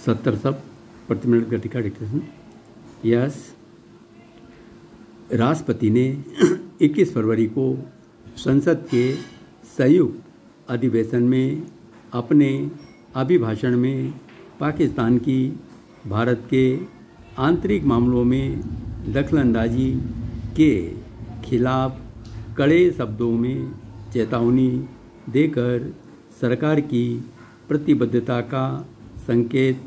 70 सब प्रति मिनट गति का डिक्टेशन। यस, राष्ट्रपति ने 21 फरवरी को संसद के संयुक्त अधिवेशन में अपने अभिभाषण में पाकिस्तान की भारत के आंतरिक मामलों में दखलंदाजी के खिलाफ कड़े शब्दों में चेतावनी देकर सरकार की प्रतिबद्धता का संकेत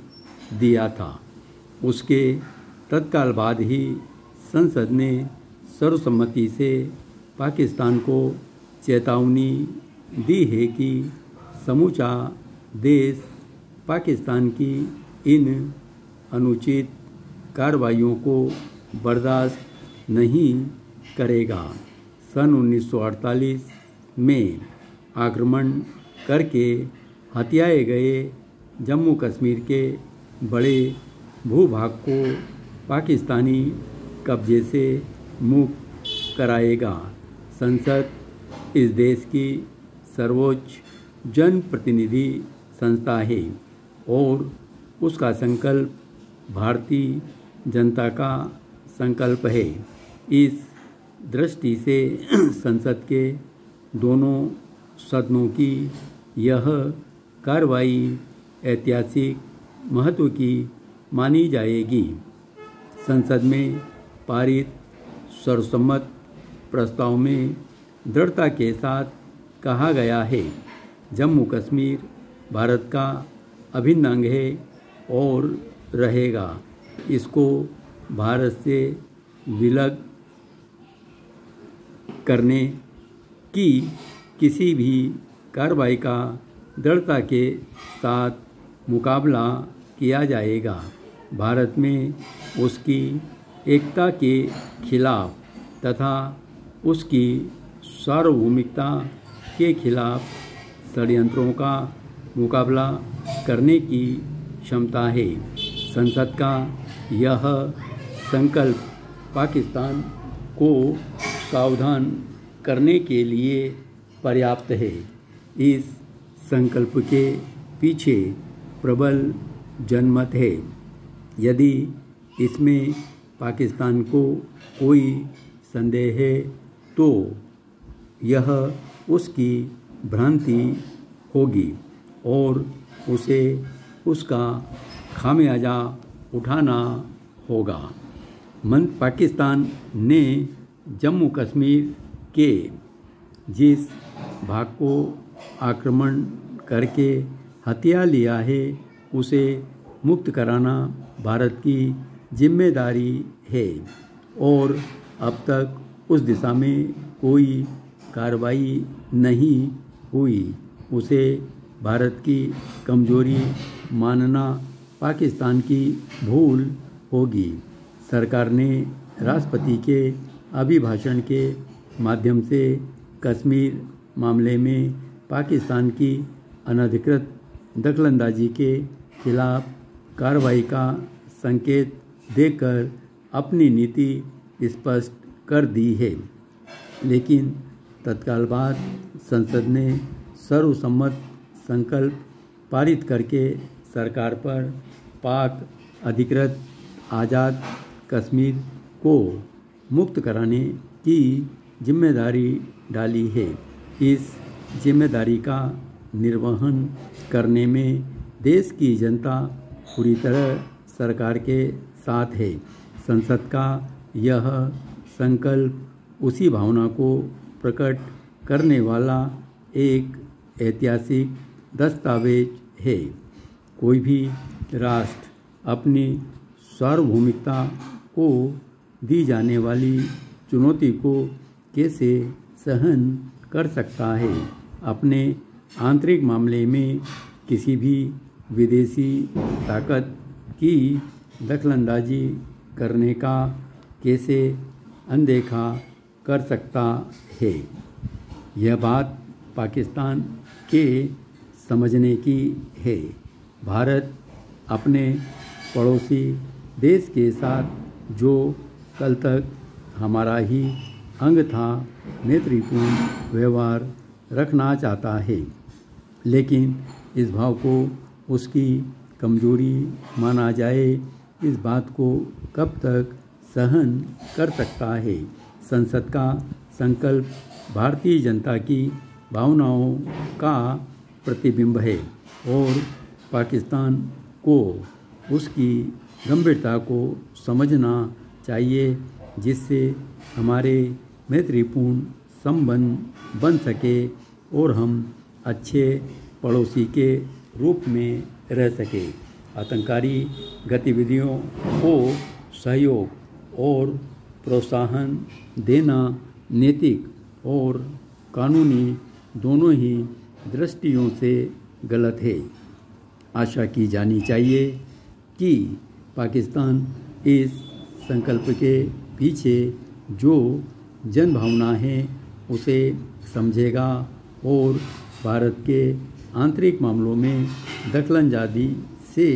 दिया था। उसके तत्काल बाद ही संसद ने सर्वसम्मति से पाकिस्तान को चेतावनी दी है कि समूचा देश पाकिस्तान की इन अनुचित कार्रवाइयों को बर्दाश्त नहीं करेगा। सन 1948 में आक्रमण करके हथियाए गए जम्मू कश्मीर के बड़े भूभाग को पाकिस्तानी कब्जे से मुक्त कराएगा। संसद इस देश की सर्वोच्च जनप्रतिनिधि संस्था है और उसका संकल्प भारतीय जनता का संकल्प है। इस दृष्टि से संसद के दोनों सदनों की यह कार्रवाई ऐतिहासिक महत्व की मानी जाएगी। संसद में पारित सर्वसम्मत प्रस्ताव में दृढ़ता के साथ कहा गया है, जम्मू कश्मीर भारत का अभिन्न अंग है और रहेगा। इसको भारत से विलग करने की किसी भी कार्रवाई का दृढ़ता के साथ मुकाबला किया जाएगा। भारत में उसकी एकता के खिलाफ तथा उसकी सार्वभौमिकता के खिलाफ षड्यंत्रों का मुकाबला करने की क्षमता है। संसद का यह संकल्प पाकिस्तान को सावधान करने के लिए पर्याप्त है। इस संकल्प के पीछे प्रबल जनमत है। यदि इसमें पाकिस्तान को कोई संदेह है तो यह उसकी भ्रांति होगी और उसे उसका खामियाजा उठाना होगा। पाकिस्तान ने जम्मू कश्मीर के जिस भाग को आक्रमण करके हथिया लिया है उसे मुक्त कराना भारत की जिम्मेदारी है और अब तक उस दिशा में कोई कार्रवाई नहीं हुई। उसे भारत की कमजोरी मानना पाकिस्तान की भूल होगी। सरकार ने राष्ट्रपति के अभिभाषण के माध्यम से कश्मीर मामले में पाकिस्तान की अनधिकृत दखलंदाजी के खिलाफ कार्रवाई का संकेत देकर अपनी नीति स्पष्ट कर दी है। लेकिन तत्काल बाद संसद ने सर्वसम्मत संकल्प पारित करके सरकार पर पाक अधिकृत आज़ाद कश्मीर को मुक्त कराने की जिम्मेदारी डाली है। इस जिम्मेदारी का निर्वहन करने में देश की जनता पूरी तरह सरकार के साथ है। संसद का यह संकल्प उसी भावना को प्रकट करने वाला एक ऐतिहासिक दस्तावेज है। कोई भी राष्ट्र अपनी सार्वभौमिकता को दी जाने वाली चुनौती को कैसे सहन कर सकता है? अपने आंतरिक मामले में किसी भी विदेशी ताकत की दखलंदाजी करने का कैसे अनदेखा कर सकता है? यह बात पाकिस्तान के समझने की है। भारत अपने पड़ोसी देश के साथ जो कल तक हमारा ही अंग था, मैत्रीपूर्ण व्यवहार रखना चाहता है, लेकिन इस भाव को उसकी कमजोरी माना जाए, इस बात को कब तक सहन कर सकता है। संसद का संकल्प भारतीय जनता की भावनाओं का प्रतिबिंब है और पाकिस्तान को उसकी गंभीरता को समझना चाहिए, जिससे हमारे मैत्रीपूर्ण संबंध बन सके और हम अच्छे पड़ोसी के रूप में रह सके। आतंकवादी गतिविधियों को सहयोग और प्रोत्साहन देना नैतिक और कानूनी दोनों ही दृष्टियों से गलत है। आशा की जानी चाहिए कि पाकिस्तान इस संकल्प के पीछे जो जनभावना है उसे समझेगा और भारत के आंतरिक मामलों में दखलंदाजी से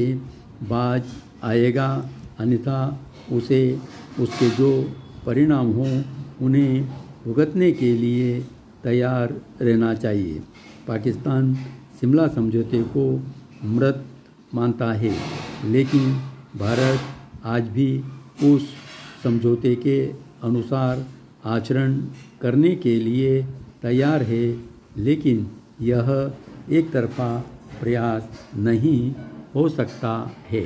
बाज आएगा, अन्यथा उसे उसके जो परिणाम हों उन्हें भुगतने के लिए तैयार रहना चाहिए। पाकिस्तान शिमला समझौते को मृत मानता है, लेकिन भारत आज भी उस समझौते के अनुसार आचरण करने के लिए तैयार है, लेकिन यह एक तरफा प्रयास नहीं हो सकता है।